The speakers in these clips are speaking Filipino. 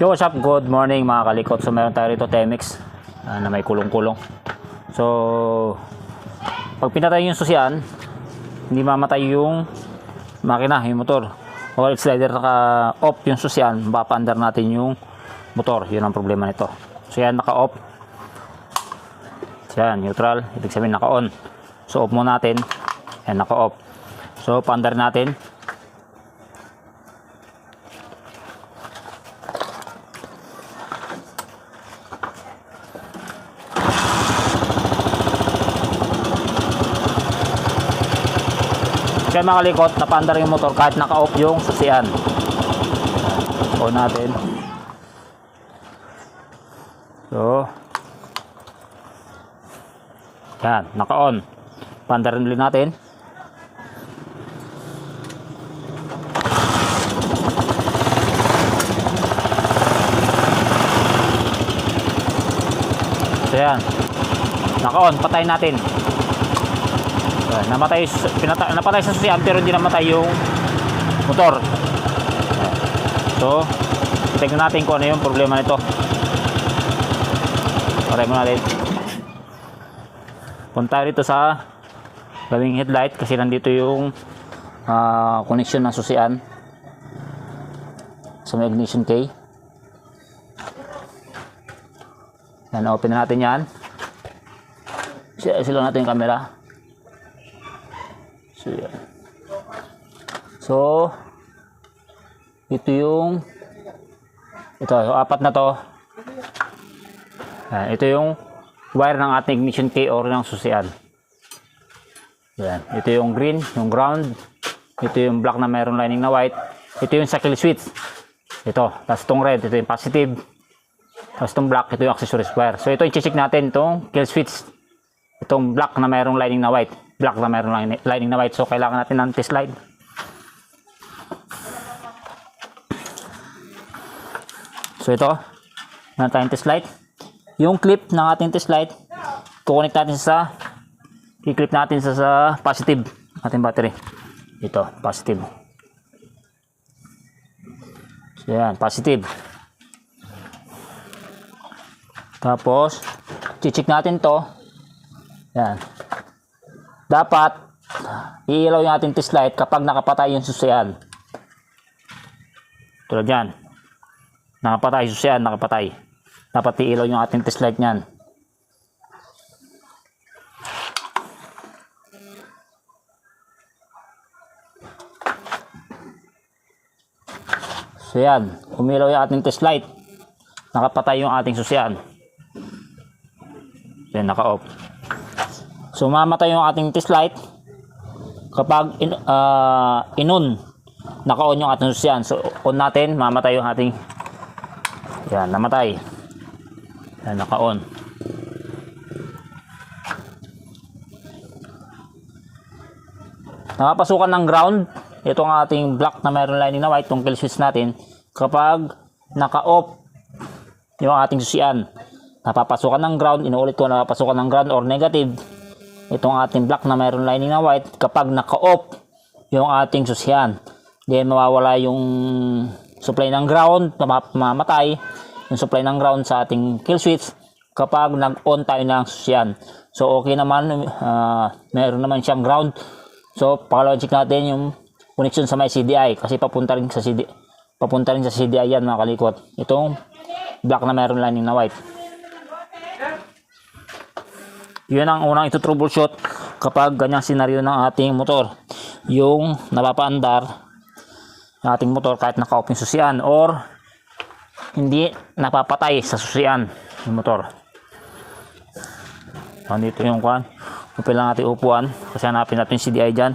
Yo, what's up? Good morning mga kalikot. So meron tayo rito Temix na may kulong-kulong. So pag pinatay yung susian, hindi mamatay yung makina, yung motor. O it's either naka-off yung susian, mapapaandar natin yung motor. Yun ang problema nito. So yan, naka-off. Yan, neutral. Ibig sabihin naka-on. So off mo natin. Yan, naka-off. So paandar natin. Kaya mga likot, napaandar yung motor kahit naka-off yung susian. On natin. So, yan, naka-on. Paandarin ulit natin. So yan, naka-on, patayin natin. Napatay sa susian pero hindi namatay yung motor. So tignan natin kung ano yung problema nito. Patay mo natin. Punta rito sa gawing headlight kasi nandito yung connection ng susian sa may ignition key. Yan, open na natin yan. Sila natin yung camera. So, yan. So, ito yung apat na to. Yan, ito yung wire ng ating ignition key or ng susian. Yan, ito yung green, yung ground. Ito yung black na mayroong lining na white. Ito yung sa kill switch. Ito, tapos itong red, ito yung positive. Tapos itong black, ito yung accessories wire. So ito yung check natin, itong kill switch. Itong black na mayroong lining na white. Black na mayroong lining na white. So kailangan natin ng test light. So ito, meron tayong test light. Yung clip ng ating test light, kukonek natin i-clip natin sa positive ating battery. Ito, positive. So yan, positive. Tapos, check natin to. Yan. Dapat iilaw yung ating test light kapag nakapatay yung susian. Tulad yan. Nakapatay yung susian, nakapatay. Dapat iilaw yung ating test light niyan. So yan, umilaw yung ating test light. Nakapatay yung ating susian. Yan, naka-off. So mamatay yung ating test light kapag in-on, naka-on yung ating susian. So on natin, mamatay yung ating, yan, namatay. Yan, naka-on. Nakapasukan ng ground itong ating black na mayroong lining na white, itong kill switch natin kapag naka-off yung ating susian. Napapasukan ng ground, inuulit ko, napapasukan ng ground or negative itong ating black na mayroong lining na white kapag naka-off yung ating susian. Then mawawala yung supply ng ground, mamamatay yung supply ng ground sa ating kill switch kapag nag-on tayo ng susian. So okay naman, meron naman siyang ground. So pakalawa check natin yung connection sa may CDI kasi papunta rin sa CDI yan mga kalikot. Itong black na mayroong lining na white. Yun ang unang ito-troubleshoot kapag ganyang senaryo ng ating motor. Yung napapaandar ng ating motor kahit naka-off yung susian or hindi napapatay sa susian yung motor. Nandito yung kuhan. Upil lang natin upuan kasi hanapin natin yung CDI dyan.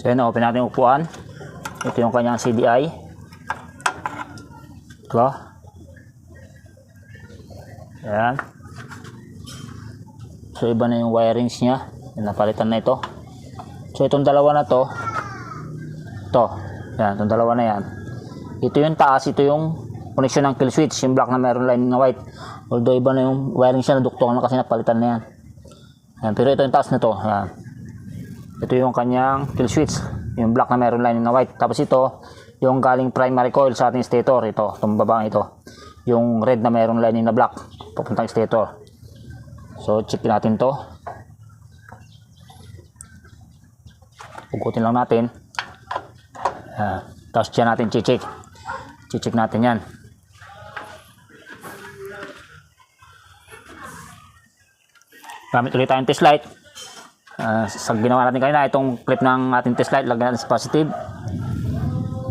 So yun, open natin yung upuan. Ito yung kanyang CDI. Ito. Ayan. So iba na yung wirings niya. Napalitan na ito. So itong dalawa na to. Ito. Yan, itong dalawa na yan. Ito yung taas, ito yung connection ng kill switch. Yung black na meron lining na white. Although iba na yung wiring siya, naduktungan na kasi napalitan na yan. Yan. Pero ito yung taas na to. Yan. Ito yung kanyang kill switch. Yung black na meron lining na white. Tapos ito, yung galing primary coil sa ating stator. Ito, itong babang ito. Yung red na meron lining na black. Papuntang stator. So, check natin to. Pugutin lang natin. Tapos dyan natin check. Check natin yan. Gamit ulit tayong test light. Sa ginawa natin kanina, itong clip ng ating test light, lagyan natin sa positive.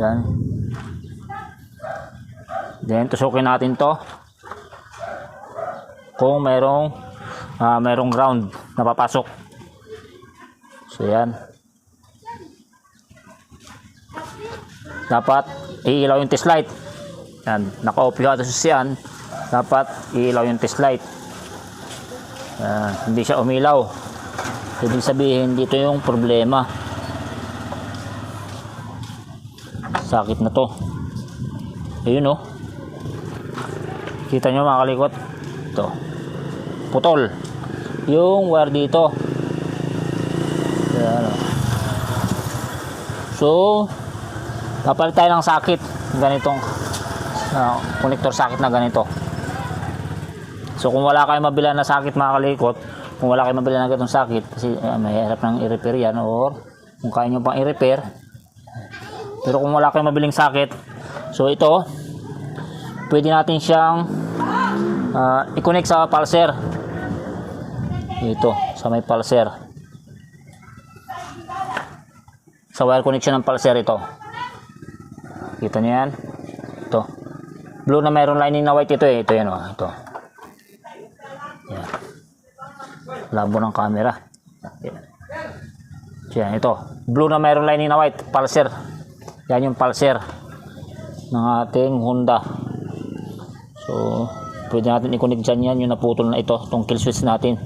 Yan. Then, tusukin natin to. Kung merong ground na papasok. So, yan. Dapat iilaw yung test light. Yan, naka-off yung ating susian. Dapat iilaw yung test light. Hindi siya umilaw. Ibig sabihin, dito yung problema. Sakit na to. Ayun oh. Kita nyo mga kalikot. Ito. Putol. Yung wire dito. Yan oh. So, kapalit tayo ng sakit. Ganitong connector sakit na ganito. So kung wala kayong mabila na sakit mga kalikot, kung wala kayong mabila na ganitong sakit, kasi mahirap nang i-repair yan, or kung kaya nyo pang i-repair. Pero kung wala kayong mabiling sakit, so ito, pwede natin siyang i-connect sa pulser. Ito, sa may pulser. Sa wire connection ng pulser ito. Kita nyo yan. Ito. Blue na mayroong lining na white ito eh. Ito yan o. Ito. Yan. Labo ng camera. Yan. Ito. Blue na mayroong lining na white. Pulser. Yan yung pulser ng ating Honda. So, pwede natin i-connect dyan yan. Yung naputol na ito. Itong kill switch natin.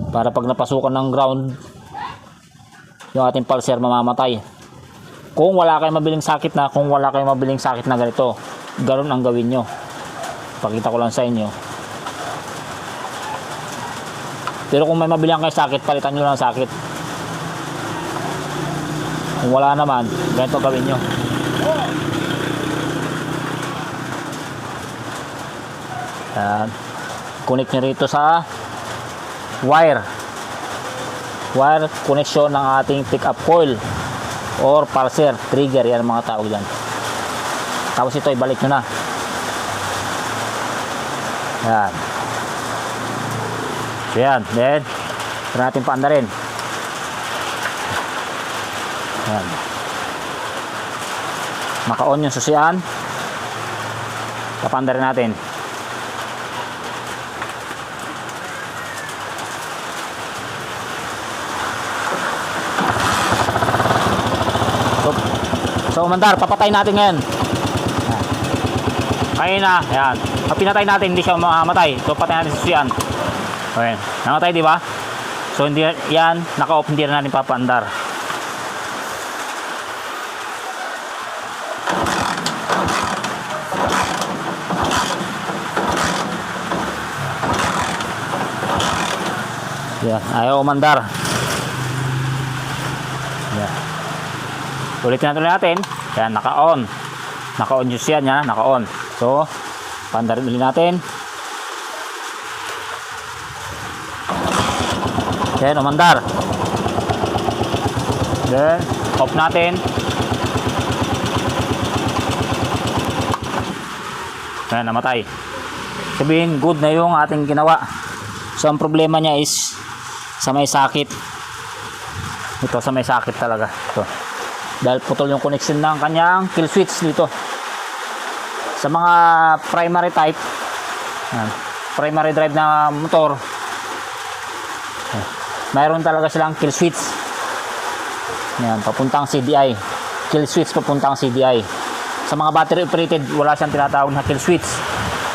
Para pag napasukan ng ground, yung ating pulser mamamatay. Kung wala kayong mabiling sakit na, ganito, ganoon ang gawin nyo. Pakita ko lang sa inyo. Pero kung may mabiling kayo sakit, palitan nyo lang sakit. Kung wala naman, ganito gawin nyo. Connect nyo rito sa wire connection ng ating pick-up coil or pulser, trigger, yan ang mga tawag dyan. Tapos ito, ibalik nyo na. Yan. So yan, then try natin paanda rin. Yan. Naka-on yung susian. Papaanda rin natin. So mandar, papatay natin ngayon. Kaya na, yan. Pag pinatay natin, hindi siya mamamatay. So patay natin sa susian. Okay, namatay, di ba? So hindi yan, naka-off, hindi na natin papaandar. Yan, ayaw umandar. Yan. Ulitin natin. Yan, naka-on. Naka-on yung siya niya, naka-on. So, pandarin ulit natin. Yan, umandar. Then, off natin. Yan, namatay. Sabihin, good na yung ating ginawa. So, ang problema niya is sa may sakit. Ito, sa may sakit talaga. Ito. Dahil putol yung connection ng kanyang kill switch dito. Sa mga primary type, primary drive na motor, mayroon talaga silang kill switch. Yan, papuntang CDI. Kill switch papuntang CDI. Sa mga battery operated, wala siyang tinatawag na kill switch.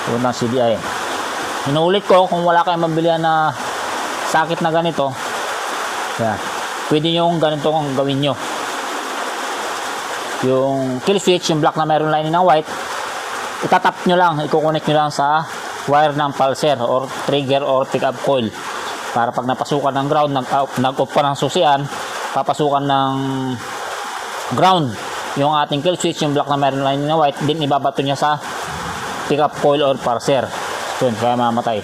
Papuntang CDI. Inuulit ko, kung wala kayong mabilihan na sakit na ganito, yan, pwede nyo ganito kung gawin nyo. Yung kill switch, yung black na mayroong lining ng white, itatap nyo lang, i-connect nyo lang sa wire ng pulser or trigger or pick-up coil. Para pag napasukan ng ground, nag-off pa ng susian, papasukan ng ground yung ating kill switch, yung black na mayroong lining ng white, din ibabato niya sa pick-up coil or pulser. Yun, kaya mamatay.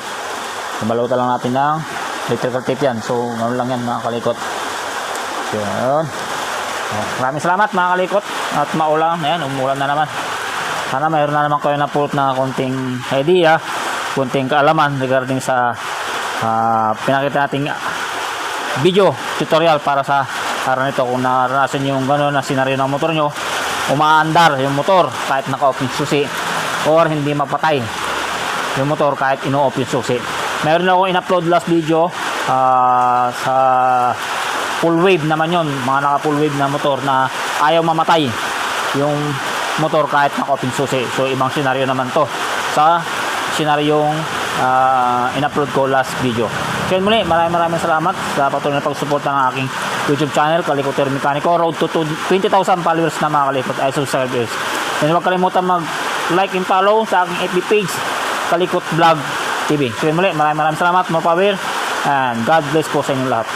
Nabalutan lang natin ng electrical tape yan. So, ganoon lang yan mga kalikot. So, yun. Maraming salamat mga kalikot. At maulan, ayan, umulan na naman. Sana mayroon na naman kayo na pulot na konting idea, konting kaalaman regarding sa pinakita nating video tutorial para sa araw nito. Kung naranasan yung gano'n na senaryo ng motor nyo, umaandar yung motor kahit naka-off yung susi, or hindi mapatay yung motor kahit ino-off yung susi. Meron ako in-upload last video sa full wave naman yun, mga naka full wave na motor na ayaw mamatay yung motor kahit naka-off yung susi. So ibang senaryo naman to sa senaryong in-upload ko last video. So yun muli, maraming salamat sa patuloy na pag-support ng aking YouTube channel, Kalikoter Mekaniko. Road to 20,000 followers na mga kalikot ay subscribers. And huwag kalimutan mag-like and follow sa aking FB page, Kalikot Vlog TV. So yun muli, maraming salamat, more power, and God bless po sa inyong lahat.